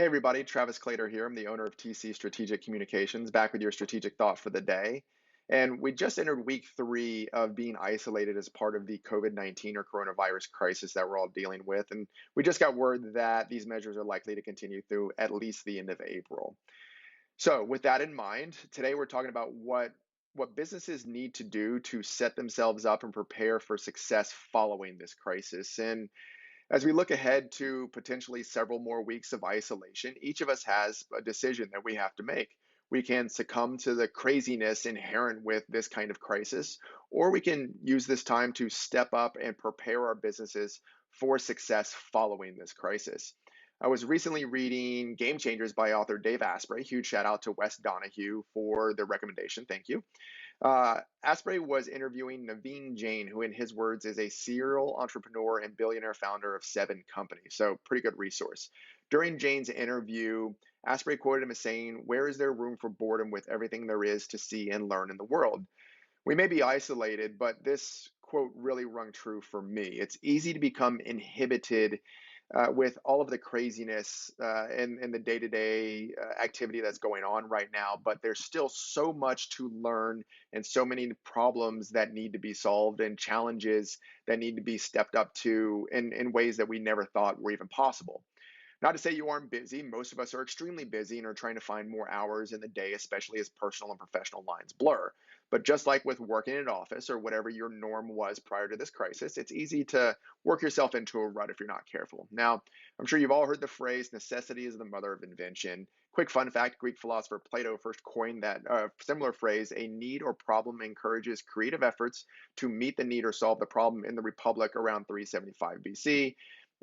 Hey everybody, Travis Clater here. I'm the owner of TC Strategic Communications, back with your strategic thought for the day. And we just entered week 3 of being isolated as part of the COVID-19 or coronavirus crisis that we're all dealing with. And we just got word that these measures are likely to continue through at least the end of April. So, with that in mind, today we're talking about what businesses need to do to set themselves up and prepare for success following this crisis. And as we look ahead to potentially several more weeks of isolation, each of us has a decision that we have to make. We can succumb to the craziness inherent with this kind of crisis, or we can use this time to step up and prepare our businesses for success following this crisis. I was recently reading Game Changers by author Dave Asprey. Huge shout out to Wes Donahue for the recommendation. Thank you. Asprey was interviewing Naveen Jain, who, in his words, is a serial entrepreneur and billionaire founder of 7 companies. So, pretty good resource. During Jain's interview, Asprey quoted him as saying, "Where is there room for boredom with everything there is to see and learn in the world?" We may be isolated, but this quote really rung true for me. It's easy to become inhibited with all of the craziness and the day-to-day activity that's going on right now, but there's still so much to learn and so many problems that need to be solved and challenges that need to be stepped up to in ways that we never thought were even possible. Not to say you aren't busy. Most of us are extremely busy and are trying to find more hours in the day, especially as personal and professional lines blur. But just like with working in an office or whatever your norm was prior to this crisis, it's easy to work yourself into a rut if you're not careful. Now, I'm sure you've all heard the phrase, necessity is the mother of invention. Quick fun fact, Greek philosopher Plato first coined that similar phrase, a need or problem encourages creative efforts to meet the need or solve the problem in the Republic around 375 BC.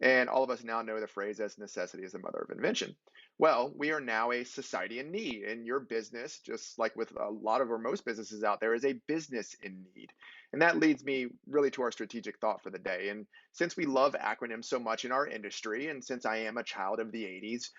And all of us now know the phrase as necessity is the mother of invention. Well, we are now a society in need, and your business, just like with a lot of or most businesses out there, is a business in need. And that leads me really to our strategic thought for the day. And since we love acronyms so much in our industry, and since I am a child of the 80s,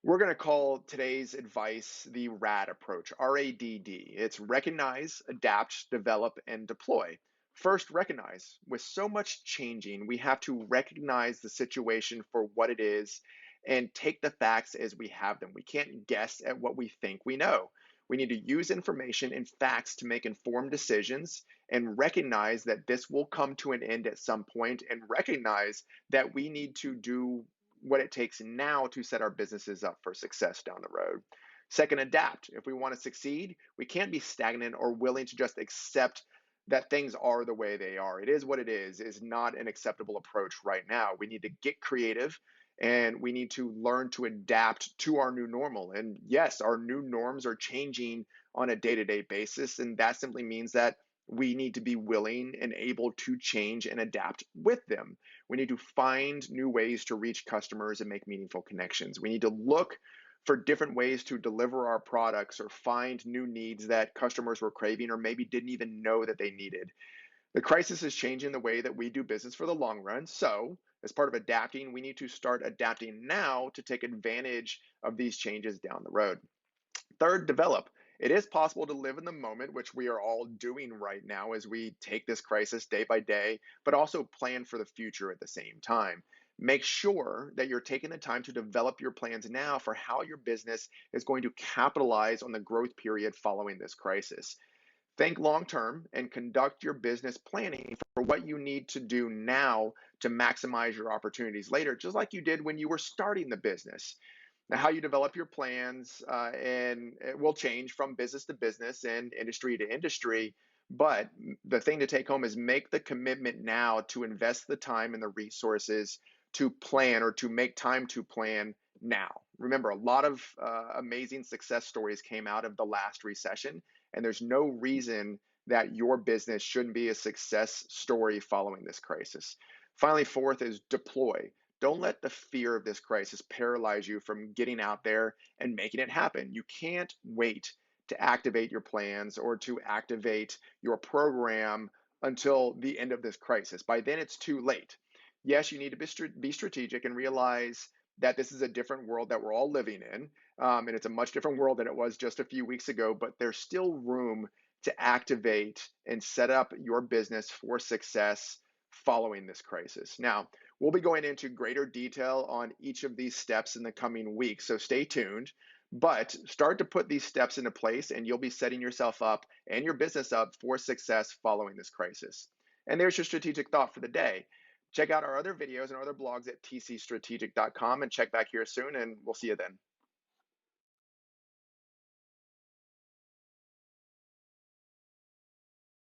we're going to call today's advice the RADD approach, RADD. It's recognize, adapt, develop, and deploy. First, recognize. With so much changing, we have to recognize the situation for what it is and take the facts as we have them. We can't guess at what we think we know. We need to use information and facts to make informed decisions and recognize that this will come to an end at some point and recognize that we need to do what it takes now to set our businesses up for success down the road. Second, adapt. If we want to succeed, we can't be stagnant or willing to just accept that things are the way they are. It is what it is not an acceptable approach right now. We need to get creative and we need to learn to adapt to our new normal. And yes, our new norms are changing on a day-to-day basis. And that simply means that we need to be willing and able to change and adapt with them. We need to find new ways to reach customers and make meaningful connections. We need to look for different ways to deliver our products or find new needs that customers were craving or maybe didn't even know that they needed. The crisis is changing the way that we do business for the long run. So, as part of adapting, we need to start adapting now to take advantage of these changes down the road. Third, develop. It is possible to live in the moment, which we are all doing right now as we take this crisis day by day, but also plan for the future at the same time. Make sure that you're taking the time to develop your plans now for how your business is going to capitalize on the growth period following this crisis. Think long term and conduct your business planning for what you need to do now to maximize your opportunities later, just like you did when you were starting the business. Now, how you develop your plans and it will change from business to business and industry to industry. But the thing to take home is make the commitment now to invest the time and the resources to plan or to make time to plan now. Remember, a lot of amazing success stories came out of the last recession, and there's no reason that your business shouldn't be a success story following this crisis. Finally, fourth is deploy. Don't let the fear of this crisis paralyze you from getting out there and making it happen. You can't wait to activate your plans or to activate your program until the end of this crisis. By then, it's too late. Yes, you need to be strategic and realize that this is a different world that we're all living in. And it's a much different world than it was just a few weeks ago, but there's still room to activate and set up your business for success following this crisis. Now, We'll be going into greater detail on each of these steps in the coming weeks, so stay tuned. But start to put these steps into place, and you'll be setting yourself up and your business up for success following this crisis. And there's your strategic thought for the day. Check out our other videos and other blogs at tcstrategic.com and check back here soon, and we'll see you then.